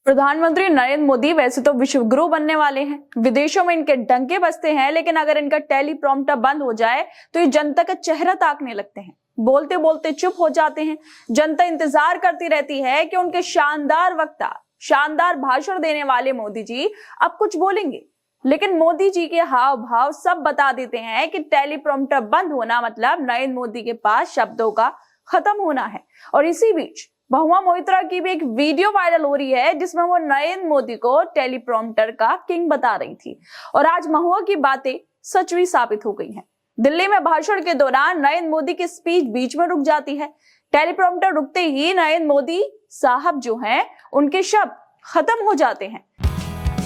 प्रधानमंत्री नरेंद्र मोदी वैसे तो विश्व गुरु बनने वाले हैं, विदेशों में इनके डंके बजते हैं, लेकिन अगर इनका टेलीप्रॉम्प्टर बंद हो जाए तो ये जनता का चेहरा ताकने लगते हैं। बोलते बोलते चुप हो जाते हैं। जनता इंतजार करती रहती है कि उनके शानदार वक्ता, शानदार भाषण देने वाले मोदी जी अब कुछ बोलेंगे, लेकिन मोदी जी के हाव भाव सब बता देते हैं कि टेलीप्रॉम्प्टर बंद होना मतलब नरेंद्र मोदी के पास शब्दों का खत्म होना है। और इसी बीच महुआ मोइत्रा की भी एक वीडियो वायरल हो रही है जिसमें वो नरेंद्र मोदी को टेलीप्रॉम्प्टर का किंग बता रही थी, और आज महुआ की बातें सच भी साबित हो गई हैं। दिल्ली में भाषण के दौरान नरेंद्र मोदी की स्पीच बीच में रुक जाती है। टेलीप्रॉम्प्टर रुकते ही नरेंद्र मोदी साहब जो हैं उनके शब्द खत्म हो जाते हैं।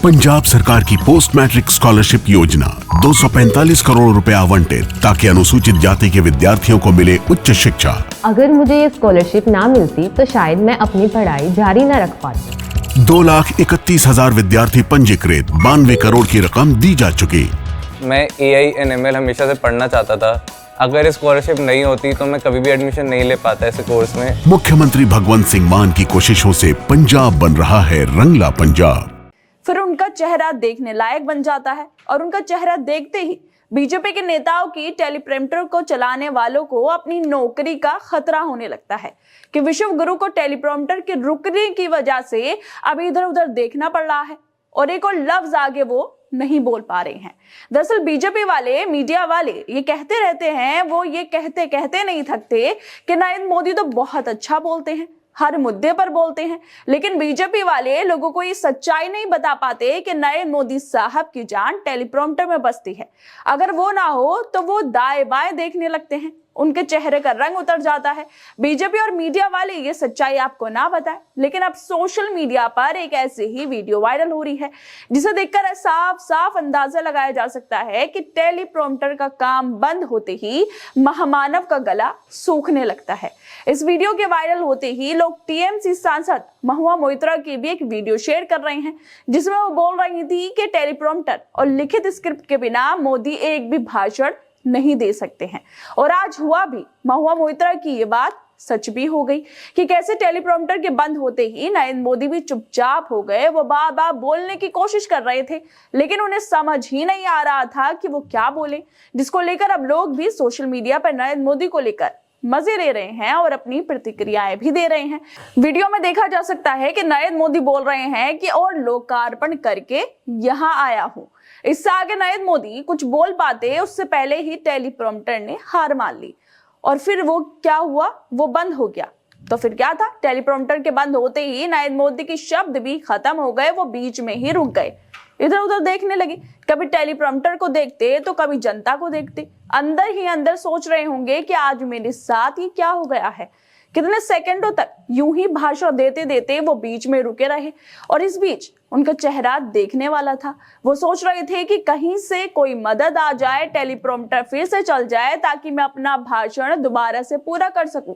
पंजाब सरकार की पोस्ट मैट्रिक स्कॉलरशिप योजना 245 करोड़ रुपए आवंटित ताकि अनुसूचित जाति के विद्यार्थियों को मिले उच्च शिक्षा। अगर मुझे ये स्कॉलरशिप ना मिलती तो शायद मैं अपनी पढ़ाई जारी न रख पाती। 2,31,000 विद्यार्थी पंजीकृत, 92 करोड़ की रकम दी जा चुकी। मैं AI/ML हमेशा से पढ़ना चाहता था। अगर स्कॉलरशिप नहीं होती तो मैं कभी भी एडमिशन नहीं ले पाता ऐसे कोर्स में। मुख्यमंत्री भगवंत सिंह मान की कोशिशों से पंजाब बन रहा है रंगला पंजाब। फिर उनका चेहरा देखने लायक बन जाता है, और उनका चेहरा देखते ही बीजेपी के नेताओं की टेलीप्रॉम्प्टर को चलाने वालों को अपनी नौकरी का खतरा होने लगता है कि विश्व गुरु को टेलीप्रॉम्प्टर के रुकने की वजह से अब इधर उधर देखना पड़ रहा है और एक और लफ्ज आगे वो नहीं बोल पा रहे हैं। दरअसल बीजेपी वाले, मीडिया वाले ये कहते रहते हैं, वो ये कहते कहते नहीं थकते कि नरेंद्र मोदी तो बहुत अच्छा बोलते हैं, हर मुद्दे पर बोलते हैं, लेकिन बीजेपी वाले लोगों को ये सच्चाई नहीं बता पाते कि नरेंद्र मोदी साहब की जान टेलीप्रॉम्प्टर में बसती है। अगर वो ना हो तो वो दाएं बाएं देखने लगते हैं, उनके चेहरे का रंग उतर जाता है। बीजेपी और मीडिया वाले ये सच्चाई आपको ना बताएं, लेकिन अब सोशल मीडिया पर एक ऐसी ही वीडियो वायरल हो रही है जिसे देखकर साफ साफ अंदाजा लगाया जा सकता है कि टेलीप्रॉम्प्टर का काम बंद होते ही महामानव का गला सूखने लगता है। इस वीडियो के वायरल होते ही लोग टीएमसी सांसद महुआ मोइत्रा की भी एक वीडियो शेयर कर रहे हैं जिसमें वो बोल रही थी कि टेलीप्रॉम्प्टर और लिखित स्क्रिप्ट के बिना मोदी एक भी भाषण नहीं दे सकते हैं। और आज हुआ भी, महुआ मोइत्रा की ये बात सच भी हो गई कि कैसे टेलीप्रॉम्प्टर के बंद होते ही नरेंद्र मोदी भी चुपचाप हो गए। वो बार बार बोलने की कोशिश कर रहे थे, लेकिन उन्हें समझ ही नहीं आ रहा था कि वो क्या बोले, जिसको लेकर अब लोग भी सोशल मीडिया पर नरेंद्र मोदी को लेकर मजे ले रहे हैं और अपनी प्रतिक्रियाएं भी दे रहे हैं। वीडियो में देखा जा सकता है कि नरेंद्र मोदी बोल रहे हैं कि और लोकार्पण करके यहाँ आया हूं। इससे आगे नरेंद्र मोदी कुछ बोल पाते उससे पहले ही टेलीप्रॉम्प्टर ने हार मान ली, और फिर वो क्या हुआ, वो बंद हो गया। तो फिर क्या था, टेलीप्रॉम्प्टर के बंद होते ही नरेंद्र मोदी के शब्द भी खत्म हो गए, वो बीच में ही रुक गए, इधर उधर देखने लगे। कभी टेलीप्रॉम्प्टर को देखते तो कभी जनता को देखते, अंदर ही अंदर सोच रहे होंगे कि आज मेरे साथ ये क्या हो गया है। कितने सेकंडों तक यूं ही भाषण देते देते वो बीच में रुके रहे, और इस बीच उनका चेहरा देखने वाला था। वो सोच रहे थे कि कहीं से कोई मदद आ जाए, टेलीप्रॉम्प्टर फिर से चल जाए ताकि मैं अपना भाषण दोबारा से पूरा कर सकूं।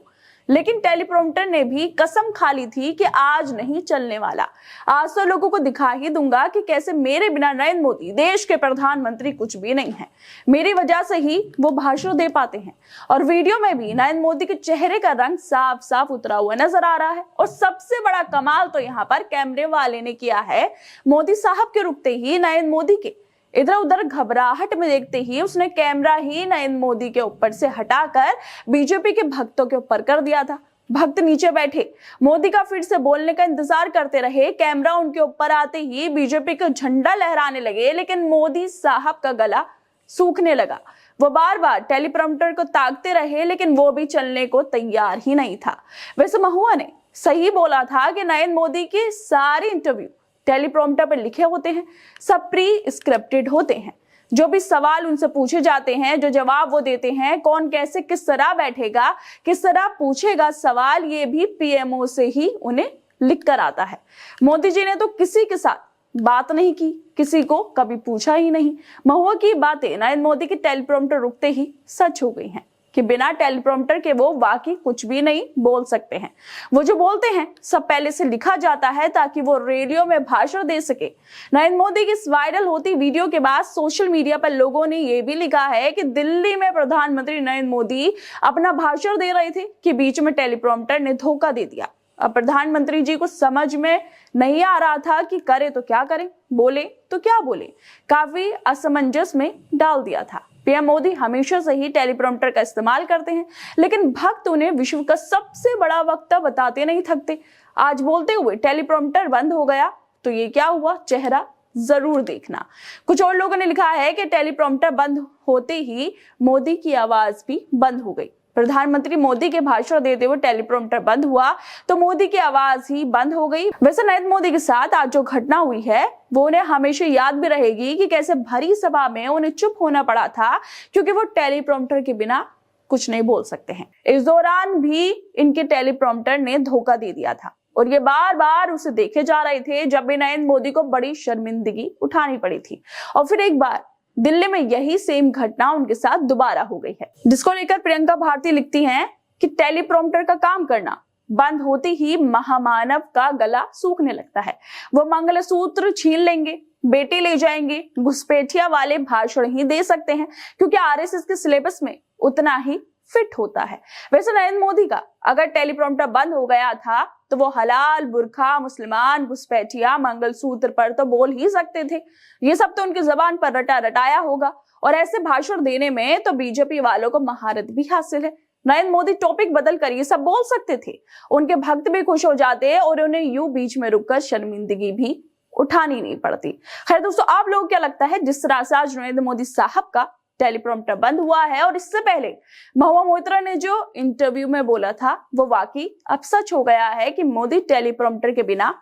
लेकिन टेलीप्रॉम्प्टर ने भी कसम खा ली थी कि आज नहीं चलने वाला, आज तो लोगों को दिखा ही दूंगा कि कैसे मेरे बिना नरेंद्र मोदी देश के प्रधानमंत्री कुछ भी नहीं है, मेरी वजह से ही वो भाषण दे पाते हैं। और वीडियो में भी नरेंद्र मोदी के चेहरे का रंग साफ साफ उतरा हुआ नजर आ रहा है। और सबसे बड़ा कमाल तो यहाँ पर कैमरे वाले ने किया है। मोदी साहब के रुकते ही नरेंद्र मोदी के इधर उधर घबराहट में देखते ही उसने कैमरा ही नरेंद्र मोदी के ऊपर से हटाकर बीजेपी के भक्तों के ऊपर कर दिया था। भक्त नीचे बैठे मोदी का फिर से बोलने का इंतजार करते रहे। कैमरा उनके ऊपर आते ही बीजेपी का झंडा लहराने लगे, लेकिन मोदी साहब का गला सूखने लगा। वो बार बार टेलीप्रॉम्प्टर को ताकते रहे, लेकिन वो भी चलने को तैयार ही नहीं था। वैसे महुआ ने सही बोला था कि नरेंद्र मोदी की सारी इंटरव्यू टेलीप्रॉम्प्टर पर लिखे होते हैं, सब प्री स्क्रिप्टेड होते हैं। जो भी सवाल उनसे पूछे जाते हैं, जो जवाब वो देते हैं, कौन कैसे किस तरह बैठेगा, किस तरह पूछेगा सवाल, ये भी पीएमओ से ही उन्हें लिख कर आता है। मोदी जी ने तो किसी के साथ बात नहीं की, किसी को कभी पूछा ही नहीं। महुआ की बातें नरेंद्र मोदी के टेलीप्रॉम्प्टर रुकते ही सच हो गई हैं कि बिना टेलीप्रॉम्प्टर के वो वाकई कुछ भी नहीं बोल सकते हैं। वो जो बोलते हैं सब पहले से लिखा जाता है ताकि वो रेडियो में भाषण दे सके। नरेंद्र मोदी की इस वायरल होती वीडियो के बाद सोशल मीडिया पर लोगों ने ये भी लिखा है कि दिल्ली में प्रधानमंत्री नरेंद्र मोदी अपना भाषण दे रहे थे कि बीच में टेलीप्रॉम्प्टर ने धोखा दे दिया। अब प्रधानमंत्री जी को समझ में नहीं आ रहा था कि करे तो क्या करें, बोले तो क्या बोले। काफी असमंजस में डाल दिया था। पीएम मोदी हमेशा से ही टेलीप्रॉम्प्टर का इस्तेमाल करते हैं, लेकिन भक्त उन्हें विश्व का सबसे बड़ा वक्ता बताते नहीं थकते। आज बोलते हुए टेलीप्रॉम्प्टर बंद हो गया तो ये क्या हुआ, चेहरा जरूर देखना। कुछ और लोगों ने लिखा है कि टेलीप्रॉम्प्टर बंद होते ही मोदी की आवाज भी बंद हो गई। प्रधानमंत्री मोदी के भाषण देते हुए टेलीप्रॉम्प्टर बंद हुआ तो मोदी की आवाज ही बंद हो गई। वैसे नरेंद्र मोदी के साथ आज जो घटना हुई है वो उन्हें हमेशा याद भी रहेगी कि कैसे भरी सभा में उन्हें चुप होना पड़ा था, क्योंकि वो टेलीप्रॉम्प्टर के बिना कुछ नहीं बोल सकते हैं। इस दौरान भी इनके टेलीप्रॉम्प्टर ने धोखा दे दिया था और ये बार बार उसे देखे जा रहे थे, जब भी नरेंद्र मोदी को बड़ी शर्मिंदगी उठानी पड़ी थी। और फिर एक बार दिल्ली में यही सेम घटना उनके साथ दोबारा हो गई है, जिसको लेकर प्रियंका भारती लिखती हैं कि टेलीप्रॉम्प्टर का काम करना बंद होते ही महामानव का गला सूखने लगता है। वो मंगलसूत्र छीन लेंगे, बेटी ले जाएंगे, घुसपैठिया वाले भाषण ही दे सकते हैं, क्योंकि आरएसएस के सिलेबस में उतना ही फिट होता है। वैसे नरेंद्र मोदी का अगर टेलीप्रॉम्प्टर बंद हो गया था तो वो हलाल, बुरखा, मुसलमान, घुसपैठिया, मंगलसूत्र पर तो बोल ही सकते थे। ये सब तो उनकी जबान पर रटा रटाया होगा और ऐसे भाषण देने में तो बीजेपी वालों को महारत भी हासिल है। नरेंद्र मोदी टॉपिक बदल कर ये सब बोल सकते थे, उनके भक्त भी खुश हो जाते और उन्हें यूं बीच में रुककर शर्मिंदगी भी उठानी नहीं पड़ती। खैर दोस्तों, आप लोगों को क्या लगता है जिस तरह से आज नरेंद्र मोदी साहब का टेलीप्रॉम्प्टर बंद हुआ है और इससे पहले महुआ मोइत्रा ने जो इंटरव्यू में बोला था वो वाकई अब सच हो गया है कि मोदी टेलीप्रॉम्प्टर के बिना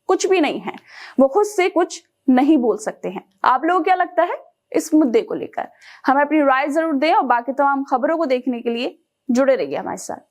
कुछ भी नहीं है, वो खुद से कुछ नहीं बोल सकते हैं। आप लोगों को क्या लगता है इस मुद्दे को लेकर? हमें अपनी राय जरूर दें और बाकी तमाम खबरों को देखने के लिए जुड़े रहिए हमारे साथ।